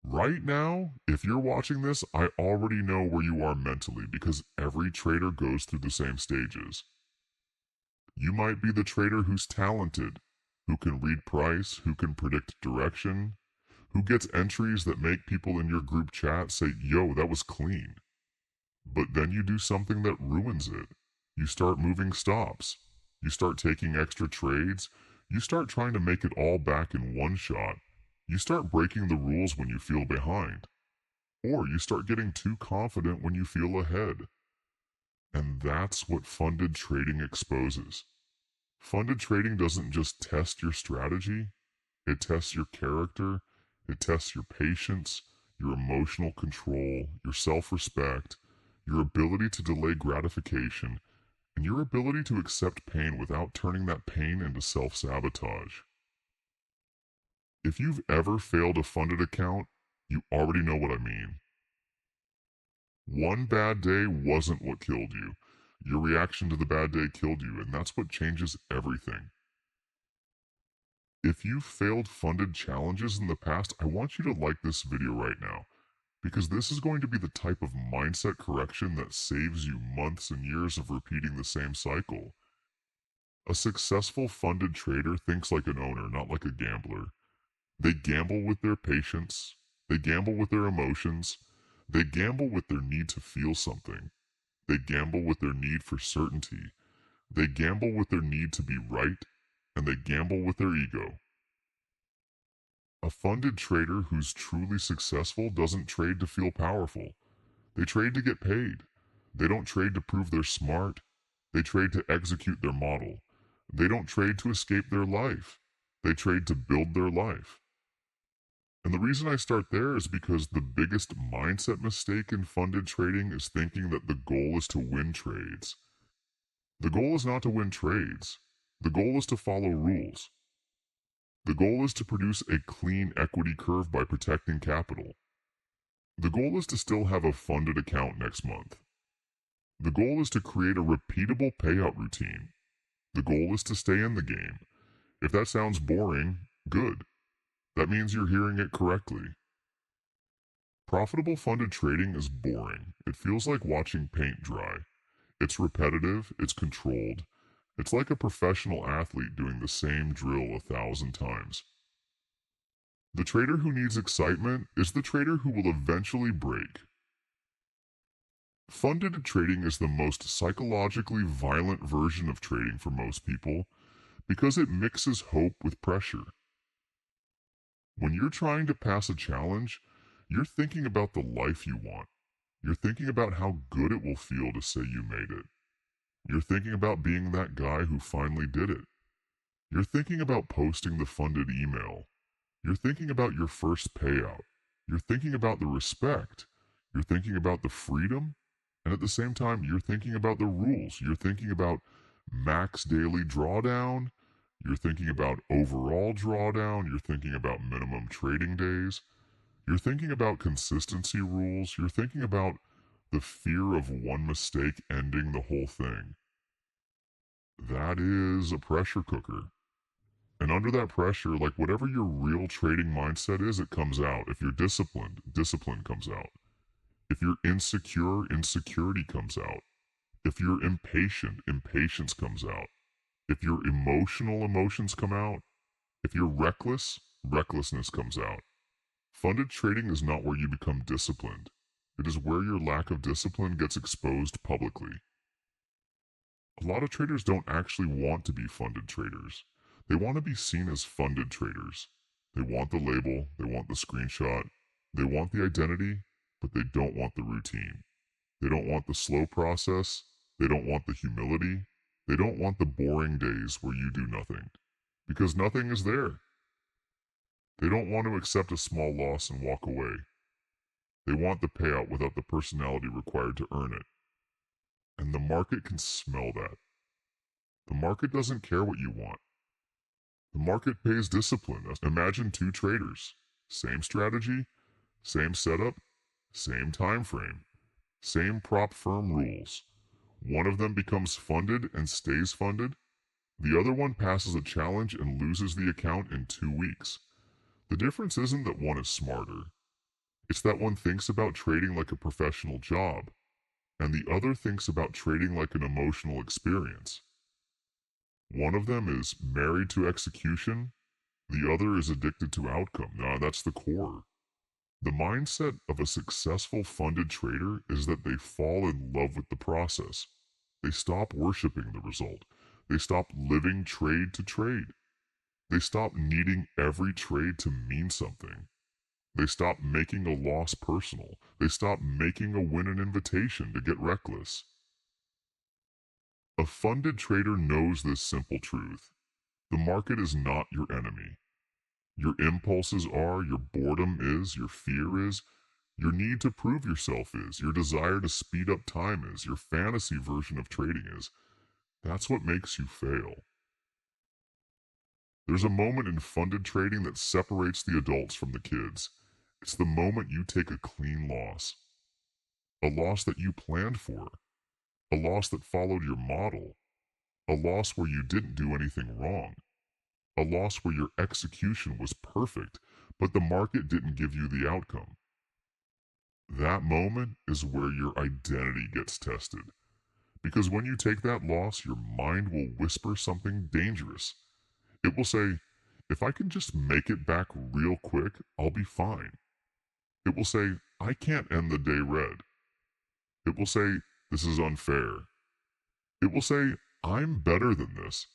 Right now, if you're watching this, I already know where you are mentally because every trader goes through the same stages. You might be the trader who's talented, who can read price, who can predict direction, who gets entries that make people in your group chat say, yo, that was clean. But then you do something that ruins it. You start moving stops. You start taking extra trades. You start trying to make it all back in one shot. You start breaking the rules when you feel behind. Or you start getting too confident when you feel ahead. And that's what funded trading exposes. Funded trading doesn't just test your strategy, it tests your character, it tests your patience, your emotional control, your self-respect, your ability to delay gratification, and your ability to accept pain without turning that pain into self-sabotage. If you've ever failed a funded account, you already know what I mean. One bad day wasn't what killed you. Your reaction to the bad day killed you, and that's what changes everything. If you've failed funded challenges in the past, I want you to like this video right now, because this is going to be the type of mindset correction that saves you months and years of repeating the same cycle. A successful funded trader thinks like an owner, not like a gambler. They gamble with their patience, they gamble with their emotions, they gamble with their need to feel something, they gamble with their need for certainty, they gamble with their need to be right, and they gamble with their ego. A funded trader who's truly successful doesn't trade to feel powerful. They trade to get paid. They don't trade to prove they're smart. They trade to execute their model. They don't trade to escape their life. They trade to build their life. And the reason I start there is because the biggest mindset mistake in funded trading is thinking that the goal is to win trades. The goal is not to win trades. The goal is to follow rules. The goal is to produce a clean equity curve by protecting capital. The goal is to still have a funded account next month. The goal is to create a repeatable payout routine. The goal is to stay in the game. If that sounds boring, good. That means you're hearing it correctly. Profitable funded trading is boring. It feels like watching paint dry. It's repetitive, it's controlled. It's like a professional athlete doing the same drill 1,000 times. The trader who needs excitement is the trader who will eventually break. Funded trading is the most psychologically violent version of trading for most people because it mixes hope with pressure. When you're trying to pass a challenge, you're thinking about the life you want. You're thinking about how good it will feel to say you made it. You're thinking about being that guy who finally did it. You're thinking about posting the funded email. You're thinking about your first payout. You're thinking about the respect. You're thinking about the freedom. And at the same time, you're thinking about the rules. You're thinking about max daily drawdown. You're thinking about overall drawdown. You're thinking about minimum trading days. You're thinking about consistency rules. You're thinking about the fear of one mistake ending the whole thing. That is a pressure cooker. And under that pressure, like whatever your real trading mindset is, it comes out. If you're disciplined, discipline comes out. If you're insecure, insecurity comes out. If you're impatient, impatience comes out. If you're emotional, emotions come out. If you're reckless, recklessness comes out. Funded trading is not where you become disciplined. It is where your lack of discipline gets exposed publicly. A lot of traders don't actually want to be funded traders. They want to be seen as funded traders. They want the label, they want the screenshot, they want the identity, but they don't want the routine. They don't want the slow process, they don't want the humility, they don't want the boring days where you do nothing. Because nothing is there. They don't want to accept a small loss and walk away. They want the payout without the personality required to earn it. And the market can smell that. The market doesn't care what you want. The market pays discipline. Imagine two traders. Same strategy, same setup, same time frame, same prop firm rules. One of them becomes funded and stays funded. The other one passes a challenge and loses the account in 2 weeks. The difference isn't that one is smarter. It's that one thinks about trading like a professional job, and the other thinks about trading like an emotional experience. One of them is married to execution, the other is addicted to outcome. Now, that's the core. The mindset of a successful funded trader is that they fall in love with the process. They stop worshiping the result. They stop living trade to trade. They stop needing every trade to mean something. They stop making a loss personal. They stop making a win an invitation to get reckless. A funded trader knows this simple truth. The market is not your enemy. Your impulses are, your boredom is, your fear is, your need to prove yourself is, your desire to speed up time is, your fantasy version of trading is. That's what makes you fail. There's a moment in funded trading that separates the adults from the kids. It's the moment you take a clean loss. A loss that you planned for. A loss that followed your model. A loss where you didn't do anything wrong. A loss where your execution was perfect, but the market didn't give you the outcome. That moment is where your identity gets tested. Because when you take that loss, your mind will whisper something dangerous. It will say, if I can just make it back real quick, I'll be fine. It will say, I can't end the day red. It will say, this is unfair. It will say, I'm better than this.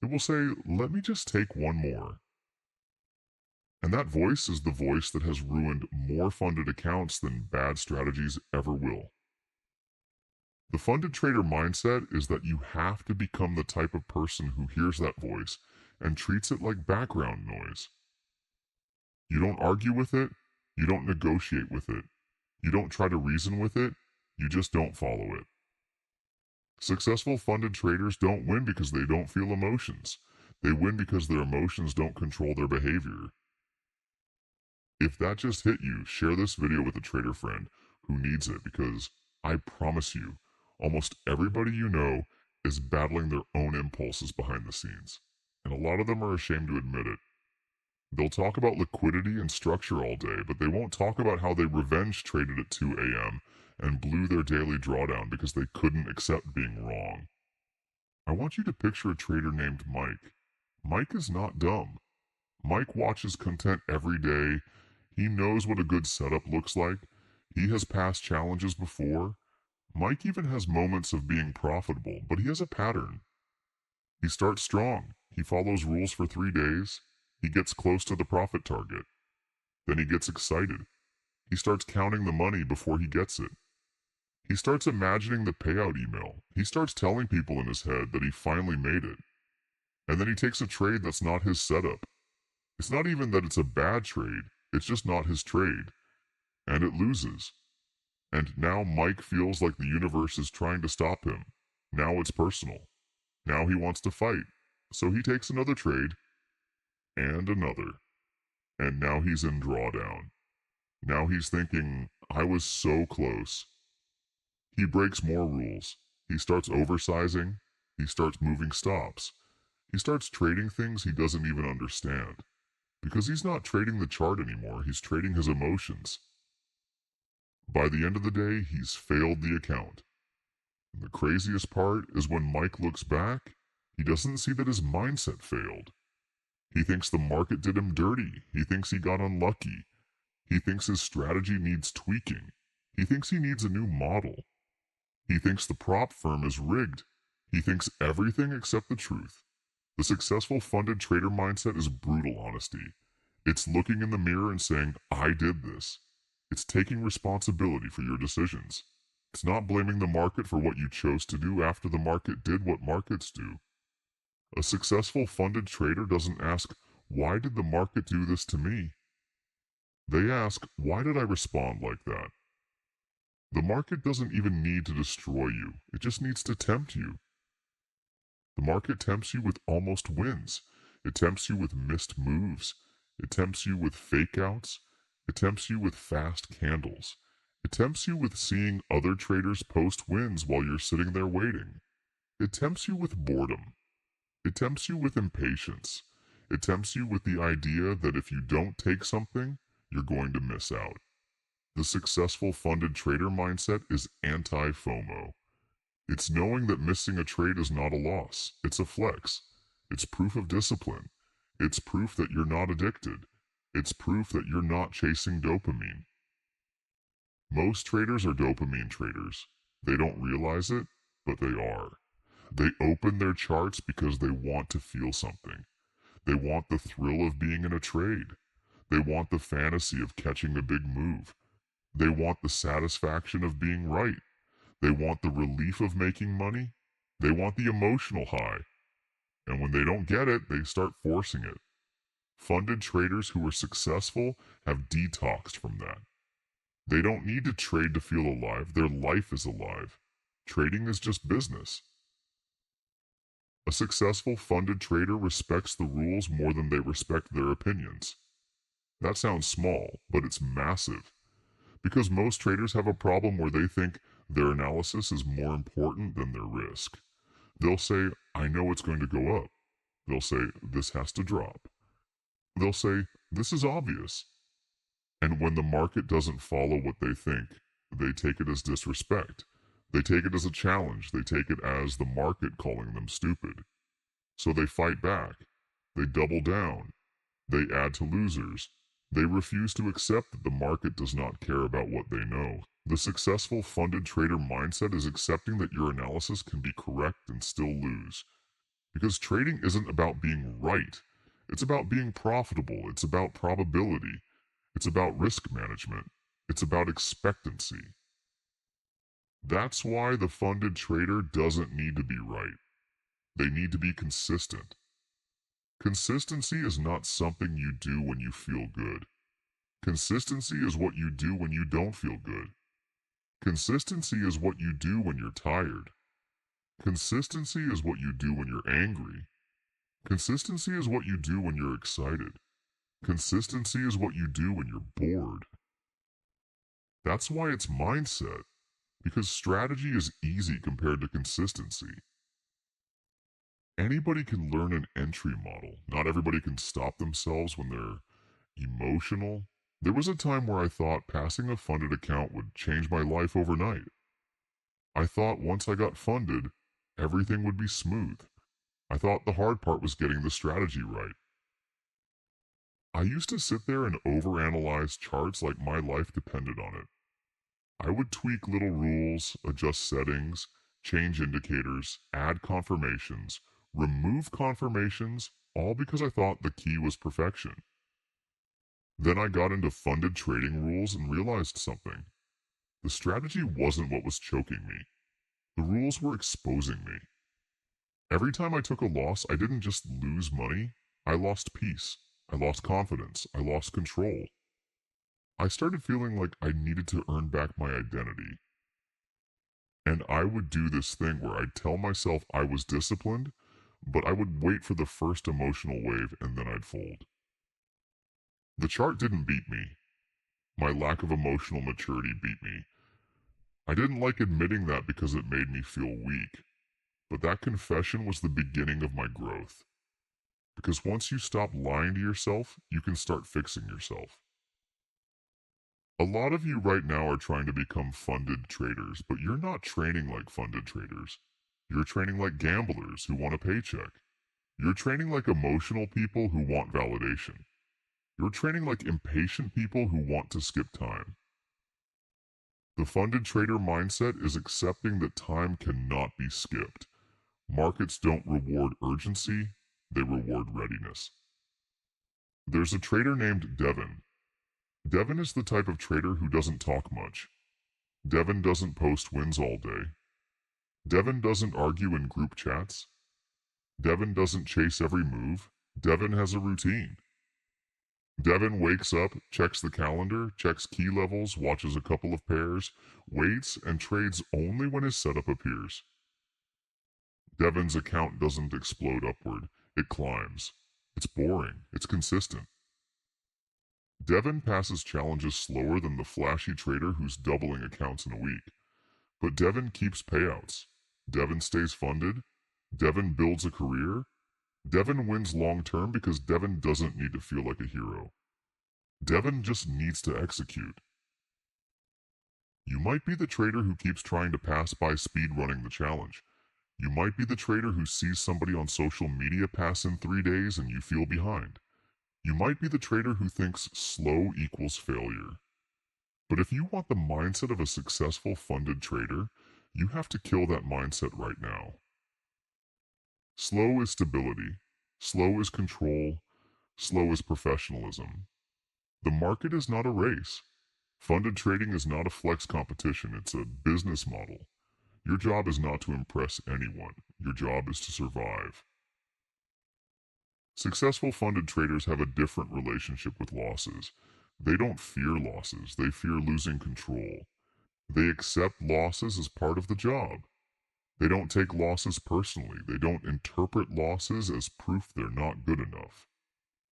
It will say, let me just take one more. And that voice is the voice that has ruined more funded accounts than bad strategies ever will. The funded trader mindset is that you have to become the type of person who hears that voice and treats it like background noise. You don't argue with it, you don't negotiate with it, you don't try to reason with it, you just don't follow it. Successful funded traders don't win because they don't feel emotions. They win because their emotions don't control their behavior. If that just hit you, share this video with a trader friend who needs it, because I promise you, almost everybody you know is battling their own impulses behind the scenes. And a lot of them are ashamed to admit it. They'll talk about liquidity and structure all day, but they won't talk about how they revenge traded at 2 a.m. and blew their daily drawdown because they couldn't accept being wrong. I want you to picture a trader named Mike. Mike is not dumb. Mike watches content every day. He knows what a good setup looks like. He has passed challenges before. Mike even has moments of being profitable, but he has a pattern. He starts strong. He follows rules for 3 days. He gets close to the profit target. Then he gets excited. He starts counting the money before he gets it. He starts imagining the payout email. He starts telling people in his head that he finally made it. And then he takes a trade that's not his setup. It's not even that it's a bad trade. It's just not his trade. And it loses. And now Mike feels like the universe is trying to stop him. Now it's personal. Now he wants to fight. So he takes another trade. And another. And now he's in drawdown. Now he's thinking, I was so close. He breaks more rules. He starts oversizing. He starts moving stops. He starts trading things he doesn't even understand. Because he's not trading the chart anymore, he's trading his emotions. By the end of the day, he's failed the account. And the craziest part is when Mike looks back, he doesn't see that his mindset failed. He thinks the market did him dirty. He thinks he got unlucky. He thinks his strategy needs tweaking. He thinks he needs a new model. He thinks the prop firm is rigged. He thinks everything except the truth. The successful funded trader mindset is brutal honesty. It's looking in the mirror and saying, I did this. It's taking responsibility for your decisions. It's not blaming the market for what you chose to do after the market did what markets do. A successful funded trader doesn't ask, why did the market do this to me? They ask, why did I respond like that? The market doesn't even need to destroy you. It just needs to tempt you. The market tempts you with almost wins. It tempts you with missed moves. It tempts you with fake outs. It tempts you with fast candles. It tempts you with seeing other traders post wins while you're sitting there waiting. It tempts you with boredom. It tempts you with impatience. It tempts you with the idea that if you don't take something, you're going to miss out. The successful funded trader mindset is anti-FOMO. It's knowing that missing a trade is not a loss, it's a flex. It's proof of discipline. It's proof that you're not addicted. It's proof that you're not chasing dopamine. Most traders are dopamine traders. They don't realize it, but they are. They open their charts because they want to feel something. They want the thrill of being in a trade. They want the fantasy of catching a big move. They want the satisfaction of being right. They want the relief of making money. They want the emotional high. And when they don't get it, they start forcing it. Funded traders who are successful have detoxed from that. They don't need to trade to feel alive. Their life is alive. Trading is just business. A successful funded trader respects the rules more than they respect their opinions. That sounds small, but it's massive. Because most traders have a problem where they think their analysis is more important than their risk. They'll say, I know it's going to go up. They'll say, this has to drop. They'll say, this is obvious. And when the market doesn't follow what they think, they take it as disrespect. They take it as a challenge. They take it as the market calling them stupid. So they fight back. They double down. They add to losers. They refuse to accept that the market does not care about what they know. The successful funded trader mindset is accepting that your analysis can be correct and still lose. Because trading isn't about being right. It's about being profitable. It's about probability. It's about risk management. It's about expectancy. That's why the funded trader doesn't need to be right. They need to be consistent. Consistency is not something you do when you feel good. Consistency is what you do when you don't feel good. Consistency is what you do when you're tired. Consistency is what you do when you're angry. Consistency is what you do when you're excited. Consistency is what you do when you're bored. That's why it's mindset, because strategy is easy compared to consistency. Anybody can learn an entry model. Not everybody can stop themselves when they're emotional. There was a time where I thought passing a funded account would change my life overnight. I thought once I got funded, everything would be smooth. I thought the hard part was getting the strategy right. I used to sit there and overanalyze charts like my life depended on it. I would tweak little rules, adjust settings, change indicators, add confirmations, remove confirmations, all because I thought the key was perfection. Then I got into funded trading rules and realized something. The strategy wasn't what was choking me. The rules were exposing me. Every time I took a loss, I didn't just lose money. I lost peace. I lost confidence. I lost control. I started feeling like I needed to earn back my identity. And I would do this thing where I'd tell myself I was disciplined, but I would wait for the first emotional wave and then I'd fold. The chart didn't beat me. My lack of emotional maturity beat me. I didn't like admitting that because it made me feel weak. But that confession was the beginning of my growth. Because once you stop lying to yourself, you can start fixing yourself. A lot of you right now are trying to become funded traders, but you're not training like funded traders. You're training like gamblers who want a paycheck. You're training like emotional people who want validation. You're training like impatient people who want to skip time. The funded trader mindset is accepting that time cannot be skipped. Markets don't reward urgency, they reward readiness. There's a trader named Devin. Devin is the type of trader who doesn't talk much. Devin doesn't post wins all day. Devin doesn't argue in group chats. Devin doesn't chase every move. Devin has a routine. Devin wakes up, checks the calendar, checks key levels, watches a couple of pairs, waits, and trades only when his setup appears. Devin's account doesn't explode upward, it climbs. It's boring, it's consistent. Devin passes challenges slower than the flashy trader who's doubling accounts in a week. But Devin keeps payouts. Devin stays funded. Devin builds a career. Devin wins long term because Devin doesn't need to feel like a hero. Devin just needs to execute. You might be the trader who keeps trying to pass by speed running the challenge. You might be the trader who sees somebody on social media pass in 3 days and you feel behind. You might be the trader who thinks slow equals failure. But if you want the mindset of a successful funded trader, you have to kill that mindset right now. Slow is stability. Slow is control. Slow is professionalism. The market is not a race. Funded trading is not a flex competition, it's a business model. Your job is not to impress anyone. Your job is to survive. Successful funded traders have a different relationship with losses. They don't fear losses, they fear losing control. They accept losses as part of the job. They don't take losses personally. They don't interpret losses as proof they're not good enough.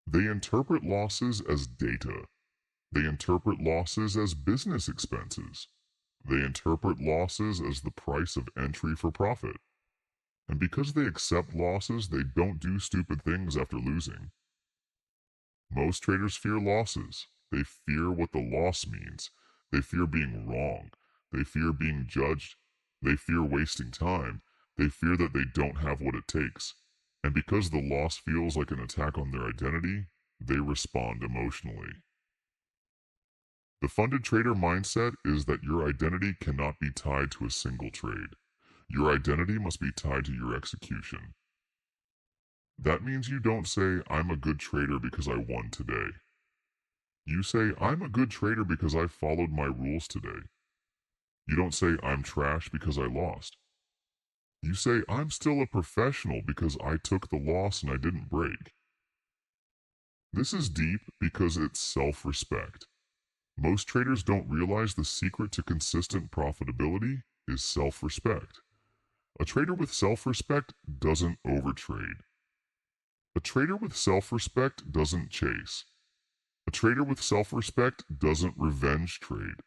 They interpret losses as data. They interpret losses as business expenses. They interpret losses as the price of entry for profit. And because they accept losses, they don't do stupid things after losing. Most traders fear losses. They fear what the loss means. They fear being wrong. They fear being judged. They fear wasting time. They fear that they don't have what it takes. And because the loss feels like an attack on their identity, they respond emotionally. The funded trader mindset is that your identity cannot be tied to a single trade. Your identity must be tied to your execution. That means you don't say, I'm a good trader because I won today. You say, I'm a good trader because I followed my rules today. You don't say, I'm trash because I lost. You say, I'm still a professional because I took the loss and I didn't break. This is deep because it's self-respect. Most traders don't realize the secret to consistent profitability is self-respect. A trader with self-respect doesn't overtrade. A trader with self-respect doesn't chase. A trader with self-respect doesn't revenge trade.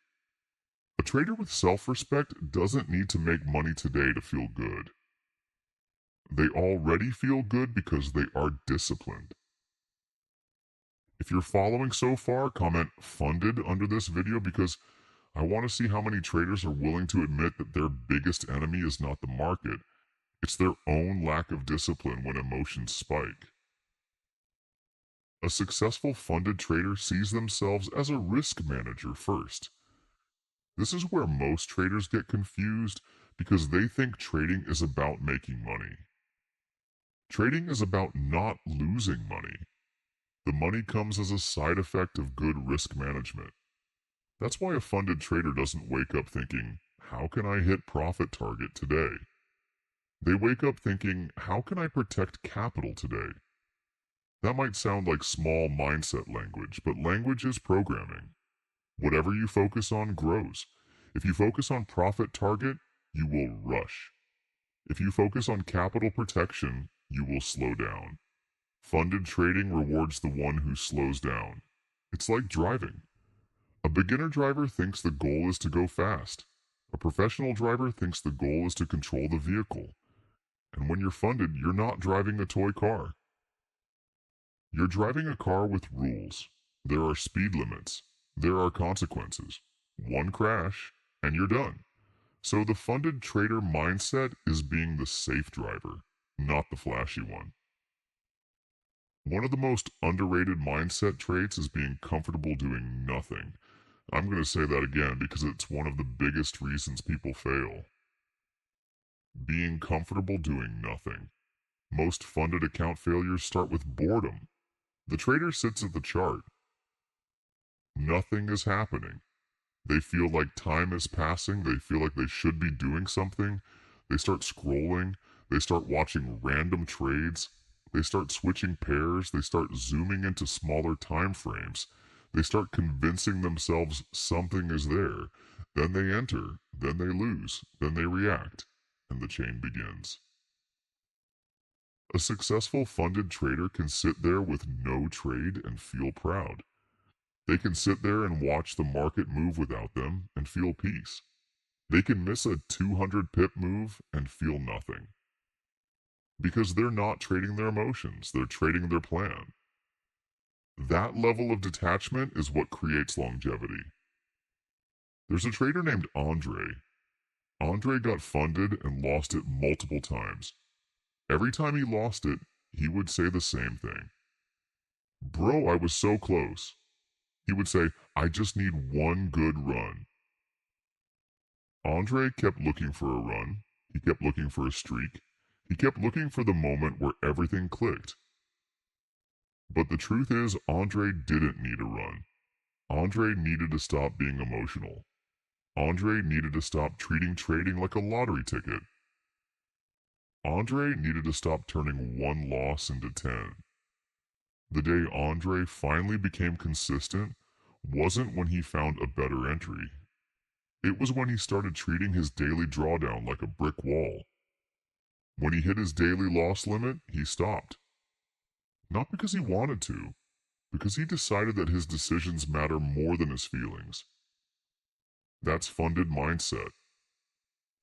A trader with self-respect doesn't need to make money today to feel good. They already feel good because they are disciplined. If you're following so far, comment funded under this video because I want to see how many traders are willing to admit that their biggest enemy is not the market. It's their own lack of discipline when emotions spike. A successful funded trader sees themselves as a risk manager first. This is where most traders get confused because they think trading is about making money. Trading is about not losing money. The money comes as a side effect of good risk management. That's why a funded trader doesn't wake up thinking, how can I hit profit target today? They wake up thinking, how can I protect capital today? That might sound like small mindset language, but language is programming. Whatever you focus on grows. If you focus on profit target, you will rush. If you focus on capital protection, you will slow down. Funded trading rewards the one who slows down. It's like driving. A beginner driver thinks the goal is to go fast. A professional driver thinks the goal is to control the vehicle. And when you're funded, you're not driving a toy car. You're driving a car with rules. There are speed limits. There are consequences. One crash, and you're done. So the funded trader mindset is being the safe driver, not the flashy one. One of the most underrated mindset traits is being comfortable doing nothing. I'm going to say that again because it's one of the biggest reasons people fail. Being comfortable doing nothing. Most funded account failures start with boredom. The trader sits at the chart. Nothing is happening. They feel like time is passing. They feel like they should be doing something. They start scrolling. They start watching random trades. They start switching pairs. They start zooming into smaller time frames. They start convincing themselves something is there. Then they enter. Then they lose. Then they react. And the chain begins. A successful funded trader can sit there with no trade and feel proud. They can sit there and watch the market move without them and feel peace. They can miss a 200 pip move and feel nothing. Because they're not trading their emotions, they're trading their plan. That level of detachment is what creates longevity. There's a trader named Andre. Andre got funded and lost it multiple times. Every time he lost it, he would say the same thing. Bro, I was so close. He would say, I just need one good run. Andre kept looking for a run. He kept looking for a streak. He kept looking for the moment where everything clicked. But the truth is, Andre didn't need a run. Andre needed to stop being emotional. Andre needed to stop treating trading like a lottery ticket. Andre needed to stop turning one loss into 10. The day Andre finally became consistent wasn't when he found a better entry. It was when he started treating his daily drawdown like a brick wall. When he hit his daily loss limit, he stopped. Not because he wanted to, because he decided that his decisions matter more than his feelings. That's funded mindset.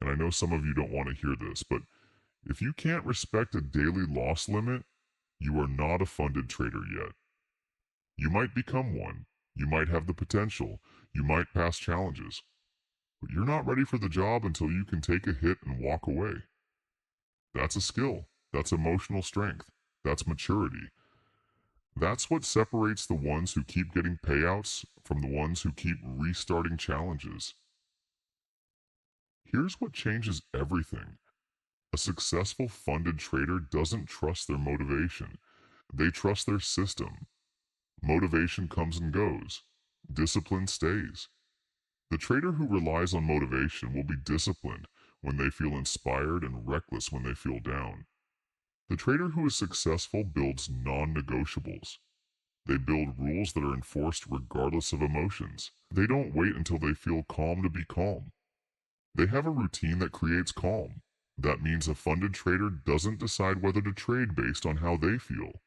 And I know some of you don't want to hear this, but if you can't respect a daily loss limit, you are not a funded trader yet. You might become one. You might have the potential. You might pass challenges. But you're not ready for the job until you can take a hit and walk away. That's a skill. That's emotional strength. That's maturity. That's what separates the ones who keep getting payouts from the ones who keep restarting challenges. Here's what changes everything. A successful funded trader doesn't trust their motivation. They trust their system. Motivation comes and goes. Discipline stays. The trader who relies on motivation will be disciplined when they feel inspired and reckless when they feel down. The trader who is successful builds non-negotiables. They build rules that are enforced regardless of emotions. They don't wait until they feel calm to be calm. They have a routine that creates calm. That means a funded trader doesn't decide whether to trade based on how they feel.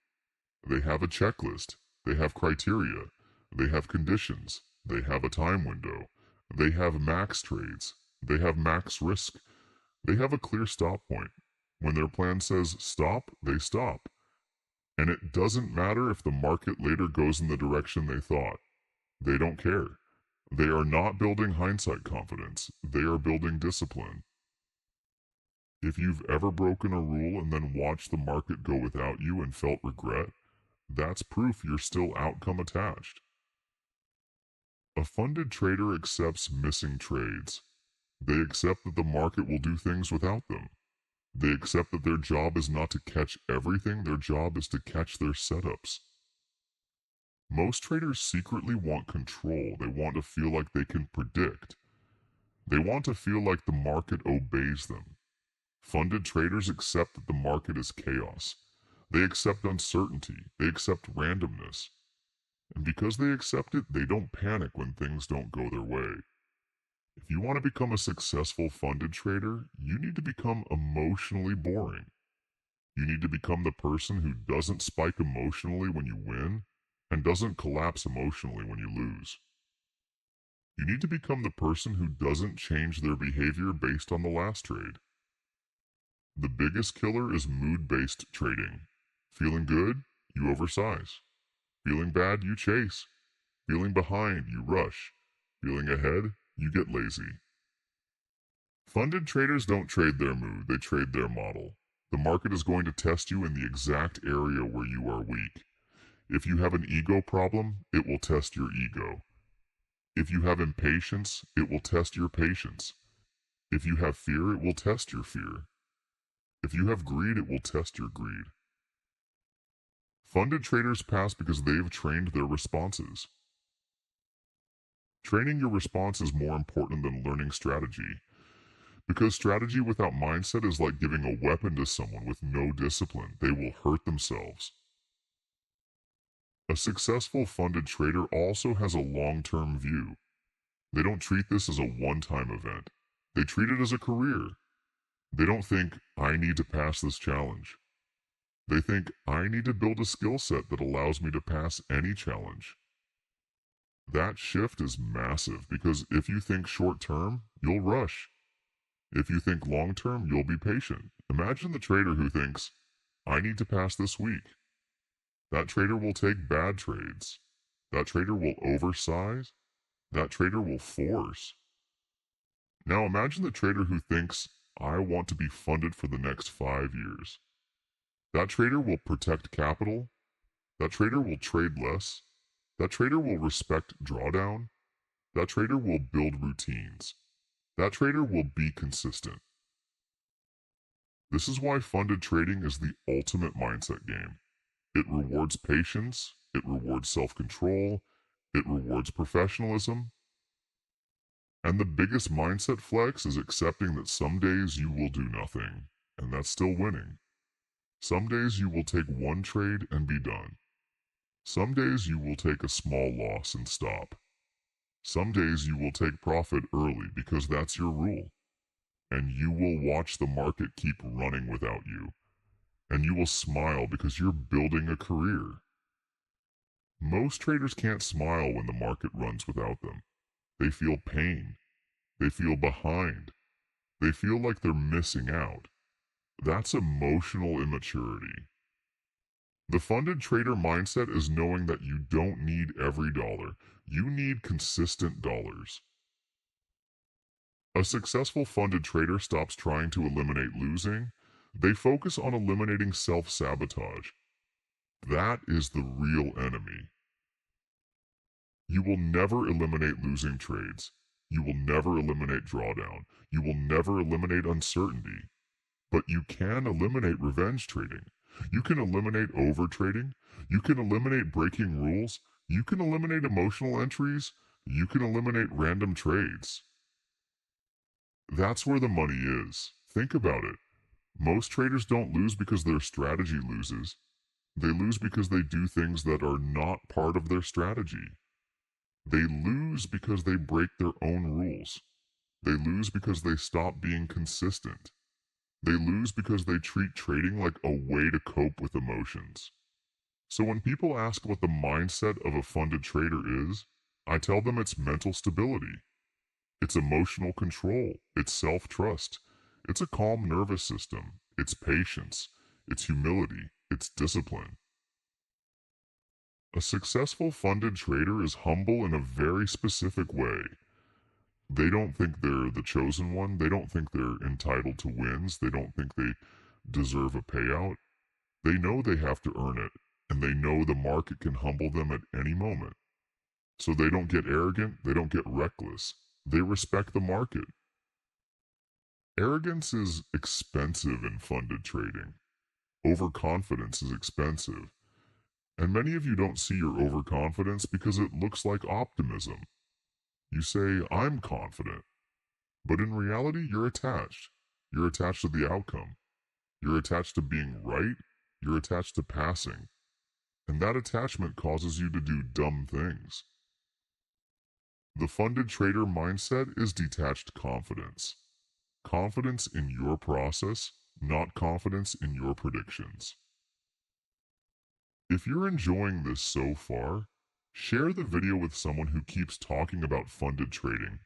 They have a checklist. They have criteria. They have conditions. They have a time window. They have max trades. They have max risk. They have a clear stop point. When their plan says stop, they stop. And it doesn't matter if the market later goes in the direction they thought. They don't care. They are not building hindsight confidence. They are building discipline. If you've ever broken a rule and then watched the market go without you and felt regret, that's proof you're still outcome attached. A funded trader accepts missing trades. They accept that the market will do things without them. They accept that their job is not to catch everything, their job is to catch their setups. Most traders secretly want control. They want to feel like they can predict. They want to feel like the market obeys them. Funded traders accept that the market is chaos. They accept uncertainty. They accept randomness. And because they accept it, they don't panic when things don't go their way. If you want to become a successful funded trader, you need to become emotionally boring. You need to become the person who doesn't spike emotionally when you win and doesn't collapse emotionally when you lose. You need to become the person who doesn't change their behavior based on the last trade. The biggest killer is mood-based trading. Feeling good, you oversize. Feeling bad, you chase. Feeling behind, you rush. Feeling ahead, you get lazy. Funded traders don't trade their mood, they trade their model. The market is going to test you in the exact area where you are weak. If you have an ego problem, it will test your ego. If you have impatience, it will test your patience. If you have fear, it will test your fear. If you have greed, it will test your greed. Funded traders pass because they've trained their responses. Training your response is more important than learning strategy. Because strategy without mindset is like giving a weapon to someone with no discipline. They will hurt themselves. A successful funded trader also has a long-term view. They don't treat this as a one-time event. They treat it as a career. They don't think, I need to pass this challenge. They think, I need to build a skill set that allows me to pass any challenge. That shift is massive because if you think short-term, you'll rush. If you think long-term, you'll be patient. Imagine the trader who thinks, I need to pass this week. That trader will take bad trades. That trader will oversize. That trader will force. Now imagine the trader who thinks, I want to be funded for the next 5 years. That trader will protect capital. That trader will trade less. That trader will respect drawdown. That trader will build routines. That trader will be consistent. This is why funded trading is the ultimate mindset game. It rewards patience, it rewards self-control, it rewards professionalism, and the biggest mindset flex is accepting that some days you will do nothing, and that's still winning. Some days you will take one trade and be done. Some days you will take a small loss and stop. Some days you will take profit early because that's your rule. And you will watch the market keep running without you. And you will smile because you're building a career. Most traders can't smile when the market runs without them. They feel pain. They feel behind. They feel like they're missing out. That's emotional immaturity. The funded trader mindset is knowing that you don't need every dollar. You need consistent dollars. A successful funded trader stops trying to eliminate losing. They focus on eliminating self-sabotage. That is the real enemy. You will never eliminate losing trades. You will never eliminate drawdown. You will never eliminate uncertainty. But you can eliminate revenge trading. You can eliminate overtrading. You can eliminate breaking rules. You can eliminate emotional entries. You can eliminate random trades. That's where the money is. Think about it. Most traders don't lose because their strategy loses. They lose because they do things that are not part of their strategy. They lose because they break their own rules. They lose because they stop being consistent. They lose because they treat trading like a way to cope with emotions. So when people ask what the mindset of a funded trader is, I tell them it's mental stability. It's emotional control. It's self-trust. It's a calm nervous system. It's patience. It's humility. It's discipline. A successful funded trader is humble in a very specific way. They don't think they're the chosen one. They don't think they're entitled to wins. They don't think they deserve a payout. They know they have to earn it, and they know the market can humble them at any moment. So they don't get arrogant. They don't get reckless. They respect the market. Arrogance is expensive in funded trading. Overconfidence is expensive. And many of you don't see your overconfidence because it looks like optimism. You say, I'm confident. But in reality, you're attached. You're attached to the outcome. You're attached to being right. You're attached to passing. And that attachment causes you to do dumb things. The funded trader mindset is detached confidence. Confidence in your process, not confidence in your predictions. If you're enjoying this so far, share the video with someone who keeps talking about funded trading,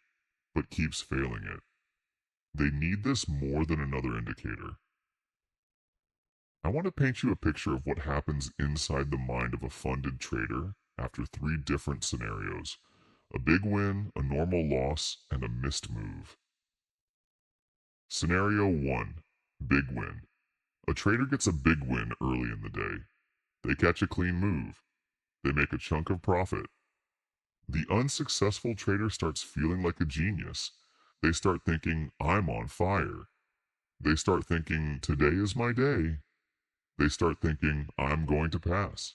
but keeps failing it. They need this more than another indicator. I want to paint you a picture of what happens inside the mind of a funded trader after 3 different scenarios: a big win, a normal loss, and a missed move. Scenario 1. Big win. A trader gets a big win early in the day. They catch a clean move. They make a chunk of profit. The unsuccessful trader starts feeling like a genius. They start thinking, I'm on fire. They start thinking, today is my day. They start thinking, I'm going to pass.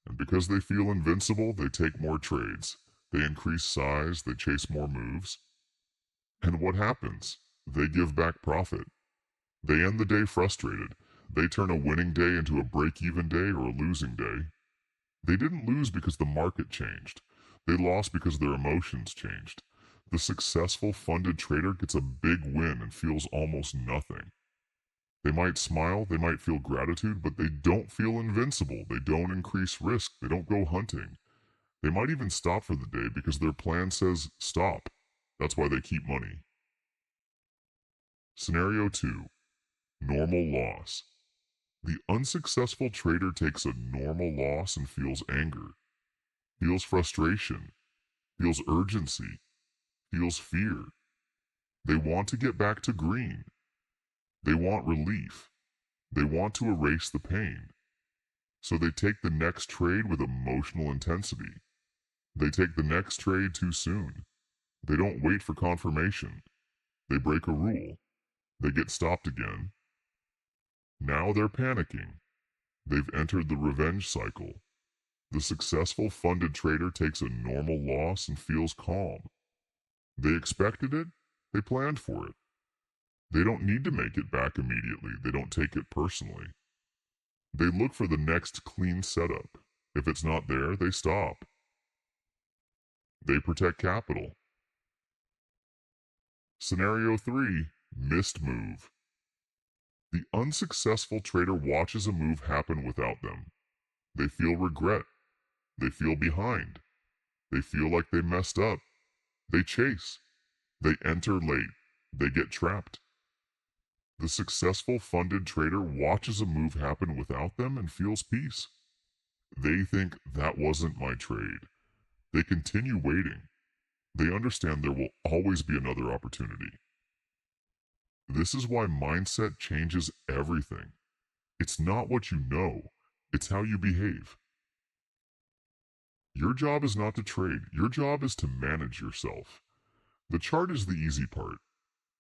And because they feel invincible, they take more trades. They increase size, they chase more moves. And what happens? They give back profit. They end the day frustrated. They turn a winning day into a break-even day or a losing day. They didn't lose because the market changed. They lost because their emotions changed. The successful funded trader gets a big win and feels almost nothing. They might smile, they might feel gratitude, but they don't feel invincible. They don't increase risk. They don't go hunting. They might even stop for the day because their plan says stop. That's why they keep money. Scenario 2. Normal loss. The unsuccessful trader takes a normal loss and feels anger, feels frustration, feels urgency, feels fear. They want to get back to green. They want relief. They want to erase the pain. So they take the next trade with emotional intensity. They take the next trade too soon. They don't wait for confirmation. They break a rule. They get stopped again. Now they're panicking. They've entered the revenge cycle. The successful funded trader takes a normal loss and feels calm. They expected it. They planned for it. They don't need to make it back immediately. They don't take it personally. They look for the next clean setup. If it's not there, they stop. They protect capital. Scenario 3. Missed move. The unsuccessful trader watches a move happen without them. They feel regret. They feel behind. They feel like they messed up. They chase. They enter late. They get trapped. The successful funded trader watches a move happen without them and feels peace. They think that wasn't my trade. They continue waiting. They understand there will always be another opportunity. This is why mindset changes everything. It's not what you know, it's how you behave. Your job is not to trade, your job is to manage yourself. The chart is the easy part.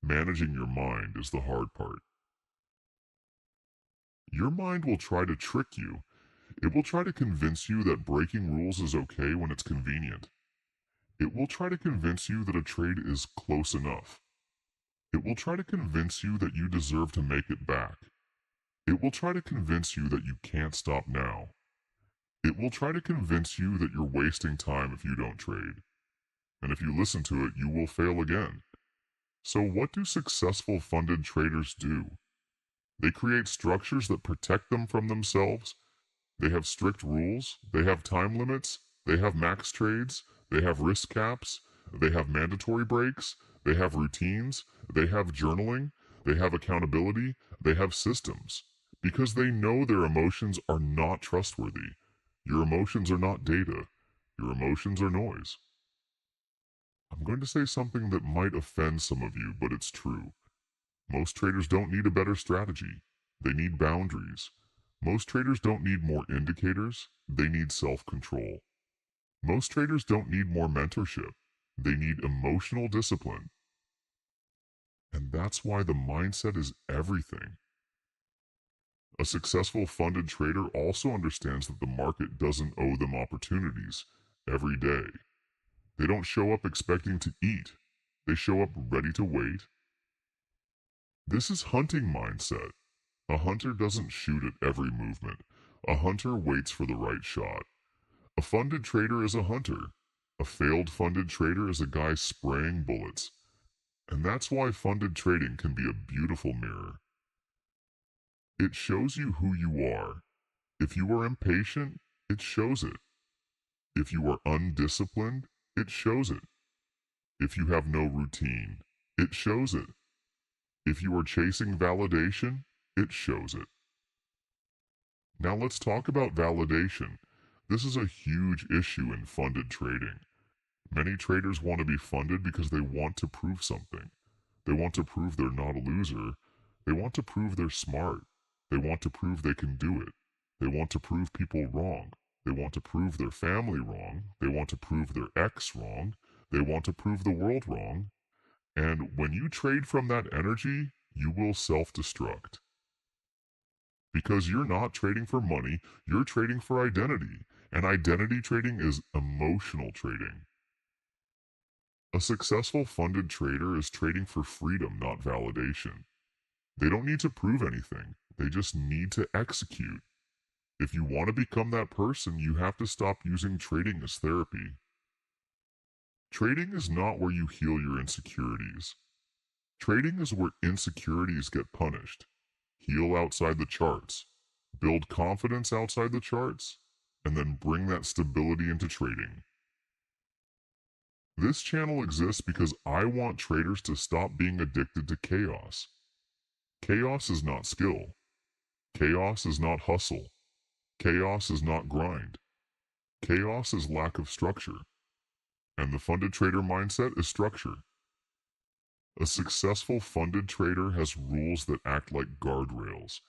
Managing your mind is the hard part. Your mind will try to trick you. It will try to convince you that breaking rules is okay when it's convenient. It will try to convince you that a trade is close enough. It will try to convince you that you deserve to make it back. It will try to convince you that you can't stop now. It will try to convince you that you're wasting time if you don't trade. And if you listen to it, you will fail again. So what do successful funded traders do? They create structures that protect them from themselves. They have strict rules. They have time limits. They have max trades. They have risk caps. They have mandatory breaks. They have routines. They have journaling. They have accountability. They have systems. Because they know their emotions are not trustworthy. Your emotions are not data. Your emotions are noise. I'm going to say something that might offend some of you, but it's true. Most traders don't need a better strategy. They need boundaries. Most traders don't need more indicators. They need self-control. Most traders don't need more mentorship. They need emotional discipline. And that's why the mindset is everything. A successful funded trader also understands that the market doesn't owe them opportunities every day. They don't show up expecting to eat. They show up ready to wait. This is hunting mindset. A hunter doesn't shoot at every movement. A hunter waits for the right shot. A funded trader is a hunter. A failed funded trader is a guy spraying bullets. And that's why funded trading can be a beautiful mirror. It shows you who you are. If you are impatient, it shows it. If you are undisciplined, it shows it. If you have no routine, it shows it. If you are chasing validation, it shows it. Now let's talk about validation. This is a huge issue in funded trading. Many traders want to be funded because they want to prove something. They want to prove they're not a loser. They want to prove they're smart. They want to prove they can do it. They want to prove people wrong. They want to prove their family wrong. They want to prove their ex wrong. They want to prove the world wrong. And when you trade from that energy, you will self-destruct. Because you're not trading for money, you're trading for identity. And identity trading is emotional trading. A successful funded trader is trading for freedom, not validation. They don't need to prove anything. They just need to execute. If you want to become that person, you have to stop using trading as therapy. Trading is not where you heal your insecurities. Trading is where insecurities get punished. Heal outside the charts. Build confidence outside the charts. And then bring that stability into trading. This channel exists because I want traders to stop being addicted to chaos. Chaos is not skill. Chaos is not hustle. Chaos is not grind. Chaos is lack of structure. And the funded trader mindset is structure. A successful funded trader has rules that act like guardrails.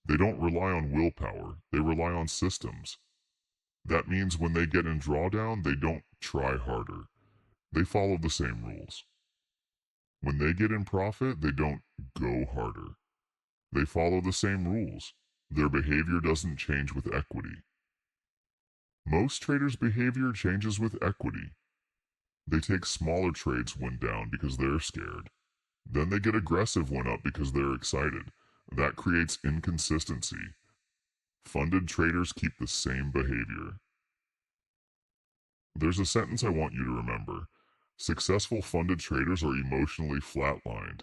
They don't rely on willpower, they rely on systems. That means when they get in drawdown, they don't try harder. They follow the same rules. When they get in profit, they don't go harder. They follow the same rules. Their behavior doesn't change with equity. Most traders' behavior changes with equity. They take smaller trades when down because they're scared. Then they get aggressive when up because they're excited. That creates inconsistency. Funded traders keep the same behavior. There's a sentence I want you to remember. Successful funded traders are emotionally flatlined.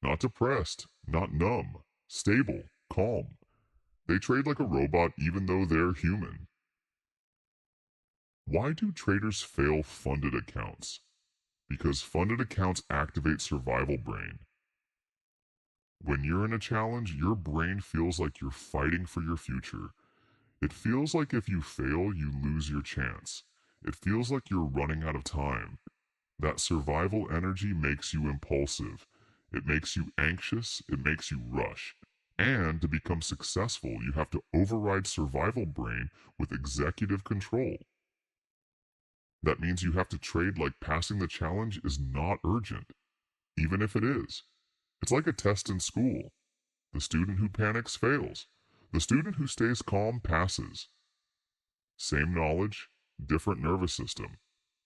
Not depressed, not numb, stable, calm. They trade like a robot even though they're human. Why do traders fail funded accounts? Because funded accounts activate survival brain. When you're in a challenge, your brain feels like you're fighting for your future. It feels like if you fail, you lose your chance. It feels like you're running out of time. That survival energy makes you impulsive. It makes you anxious. It makes you rush. And to become successful, you have to override survival brain with executive control. That means you have to trade like passing the challenge is not urgent, even if it is. It's like a test in school. The student who panics fails. The student who stays calm passes. Same knowledge, different nervous system.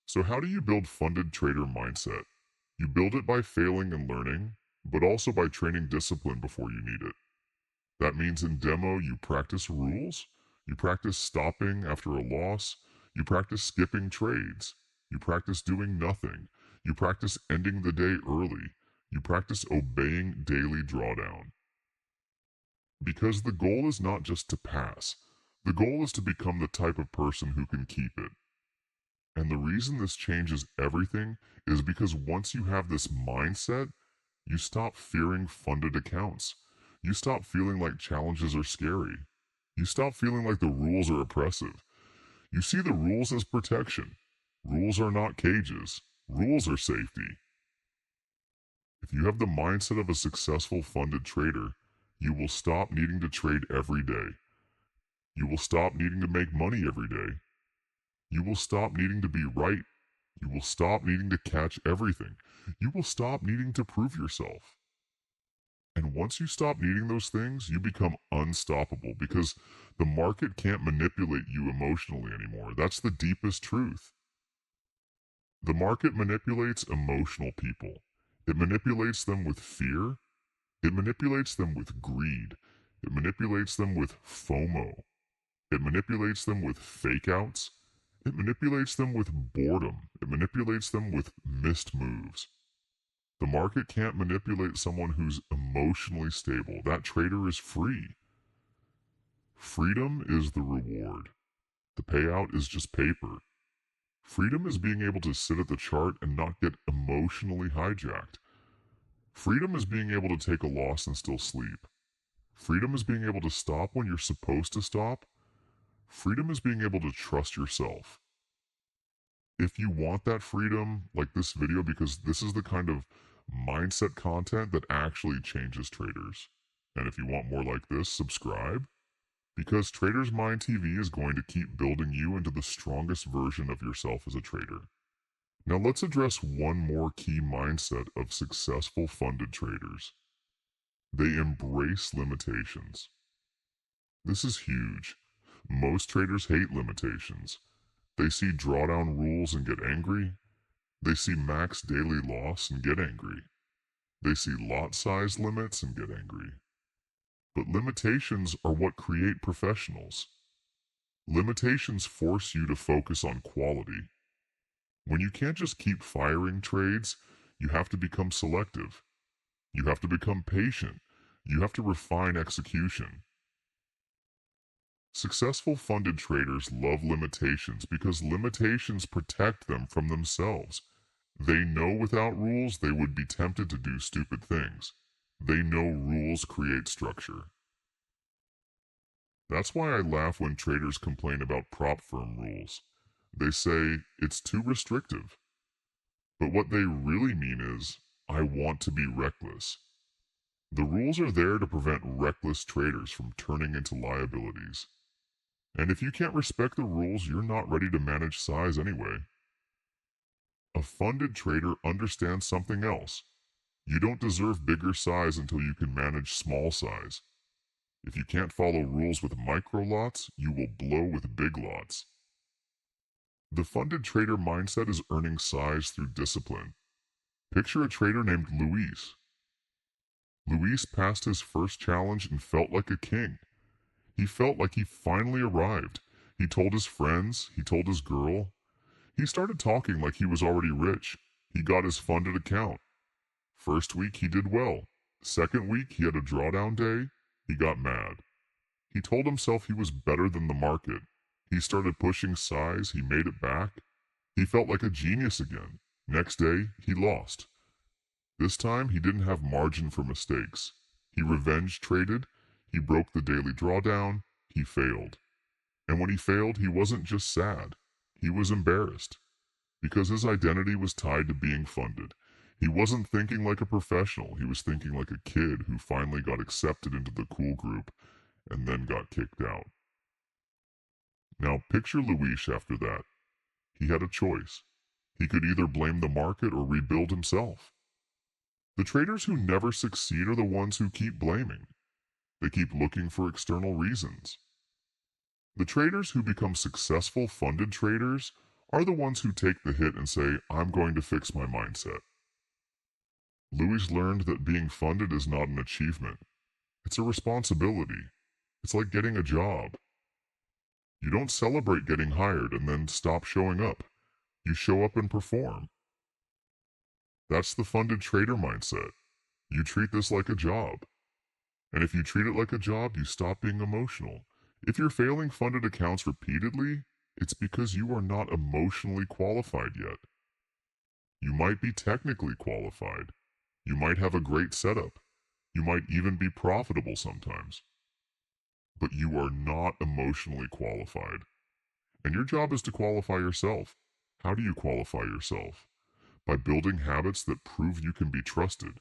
So how do you build funded trader mindset? You build it by failing and learning, but also by training discipline before you need it. That means in demo, you practice rules, you practice stopping after a loss, you practice skipping trades, you practice doing nothing, you practice ending the day early, you practice obeying daily drawdown. Because the goal is not just to pass, the goal is to become the type of person who can keep it. And the reason this changes everything is because once you have this mindset, you stop fearing funded accounts. You stop feeling like challenges are scary. You stop feeling like the rules are oppressive. You see the rules as protection. Rules are not cages. Rules are safety. If you have the mindset of a successful funded trader, you will stop needing to trade every day. You will stop needing to make money every day. You will stop needing to be right. You will stop needing to catch everything. You will stop needing to prove yourself. And once you stop needing those things, you become unstoppable because the market can't manipulate you emotionally anymore. That's the deepest truth. The market manipulates emotional people. It manipulates them with fear. It manipulates them with greed. It manipulates them with FOMO. It manipulates them with fake outs. It manipulates them with boredom. It manipulates them with missed moves. The market can't manipulate someone who's emotionally stable. That trader is free. Freedom is the reward. The payout is just paper. Freedom is being able to sit at the chart and not get emotionally hijacked. Freedom is being able to take a loss and still sleep. Freedom is being able to stop when you're supposed to stop. Freedom is being able to trust yourself. If you want that freedom, like this video, because this is the kind of mindset content that actually changes traders. And if you want more like this, subscribe. Because Traders Mind TV is going to keep building you into the strongest version of yourself as a trader. Now let's address one more key mindset of successful funded traders. They embrace limitations. This is huge. Most traders hate limitations. They see drawdown rules and get angry. They see max daily loss and get angry. They see lot size limits and get angry. But limitations are what create professionals. Limitations force you to focus on quality. When you can't just keep firing trades, you have to become selective. You have to become patient. You have to refine execution. Successful funded traders love limitations because limitations protect them from themselves. They know without rules they would be tempted to do stupid things. They know rules create structure. That's why I laugh when traders complain about prop firm rules. They say it's too restrictive. But what they really mean is, I want to be reckless. The rules are there to prevent reckless traders from turning into liabilities. And if you can't respect the rules, you're not ready to manage size anyway. A funded trader understands something else. You don't deserve bigger size until you can manage small size. If you can't follow rules with micro lots, you will blow with big lots. The funded trader mindset is earning size through discipline. Picture a trader named Luis. Luis passed his first challenge and felt like a king. He felt like he finally arrived. He told his friends, he told his girl. He started talking like he was already rich. He got his funded account. First week he did well. Second week he had a drawdown day. He got mad. He told himself he was better than the market. He started pushing size. He made it back. He felt like a genius again. Next day he lost. This time he didn't have margin for mistakes. He revenge traded. He broke the daily drawdown. He failed. And when he failed, he wasn't just sad. He was embarrassed. Because his identity was tied to being funded. He wasn't thinking like a professional. He was thinking like a kid who finally got accepted into the cool group and then got kicked out. Now picture Luis after that. He had a choice. He could either blame the market or rebuild himself. The traders who never succeed are the ones who keep blaming. They keep looking for external reasons. The traders who become successful funded traders are the ones who take the hit and say, I'm going to fix my mindset. Louis learned that being funded is not an achievement. It's a responsibility. It's like getting a job. You don't celebrate getting hired and then stop showing up. You show up and perform. That's the funded trader mindset. You treat this like a job. And if you treat it like a job, you stop being emotional. If you're failing funded accounts repeatedly, it's because you are not emotionally qualified yet. You might be technically qualified. You might have a great setup. You might even be profitable sometimes. But you are not emotionally qualified. And your job is to qualify yourself. How do you qualify yourself? By building habits that prove you can be trusted.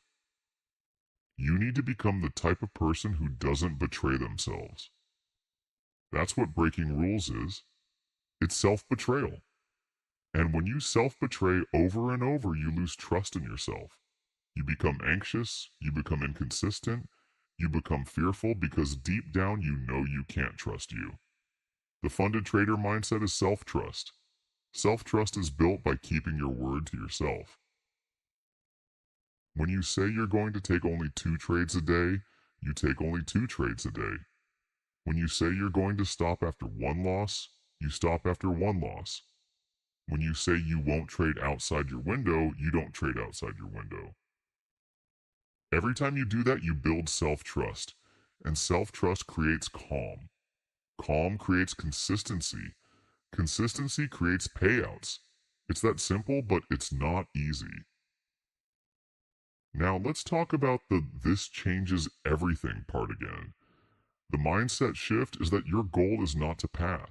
You need to become the type of person who doesn't betray themselves. That's what breaking rules is. It's self-betrayal. And when you self-betray over and over, you lose trust in yourself. You become anxious, you become inconsistent, you become fearful because deep down you know you can't trust you. The funded trader mindset is self-trust. Self-trust is built by keeping your word to yourself. When you say you're going to take only 2 trades a day, you take only 2 trades a day. When you say you're going to stop after 1 loss, you stop after 1 loss. When you say you won't trade outside your window, you don't trade outside your window. Every time you do that, you build self-trust. And self-trust creates calm. Calm creates consistency. Consistency creates payouts. It's that simple, but it's not easy. Now let's talk about the "this changes everything" part again. The mindset shift is that your goal is not to pass.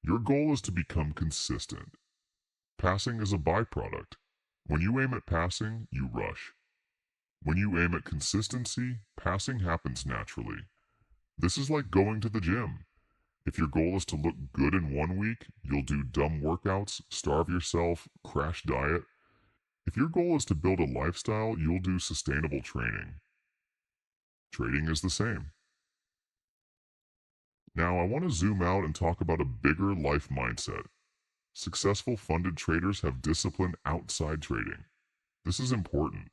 Your goal is to become consistent. Passing is a byproduct. When you aim at passing, you rush. When you aim at consistency, passing happens naturally. This is like going to the gym. If your goal is to look good in 1 week, you'll do dumb workouts, starve yourself, crash diet. If your goal is to build a lifestyle, you'll do sustainable training. Trading is the same. Now I want to zoom out and talk about a bigger life mindset. Successful funded traders have discipline outside trading. This is important.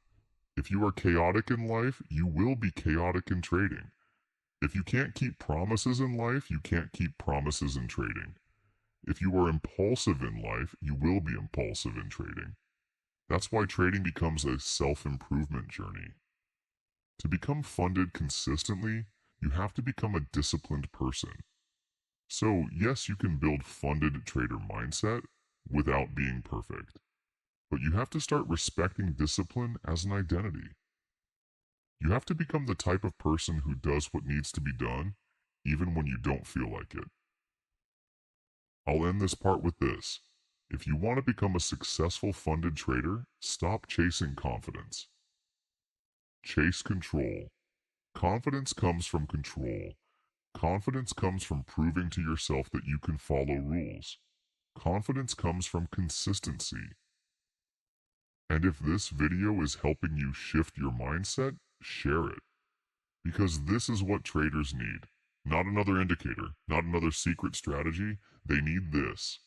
If you are chaotic in life, you will be chaotic in trading. If you can't keep promises in life, you can't keep promises in trading. If you are impulsive in life, you will be impulsive in trading. That's why trading becomes a self-improvement journey. To become funded consistently, you have to become a disciplined person. So, yes, you can build funded trader mindset without being perfect. But you have to start respecting discipline as an identity. You have to become the type of person who does what needs to be done, even when you don't feel like it. I'll end this part with this. If you want to become a successful funded trader, stop chasing confidence. Chase control. Confidence comes from control. Confidence comes from proving to yourself that you can follow rules. Confidence comes from consistency. And if this video is helping you shift your mindset, share it. Because this is what traders need. Not another indicator, not another secret strategy. They need this.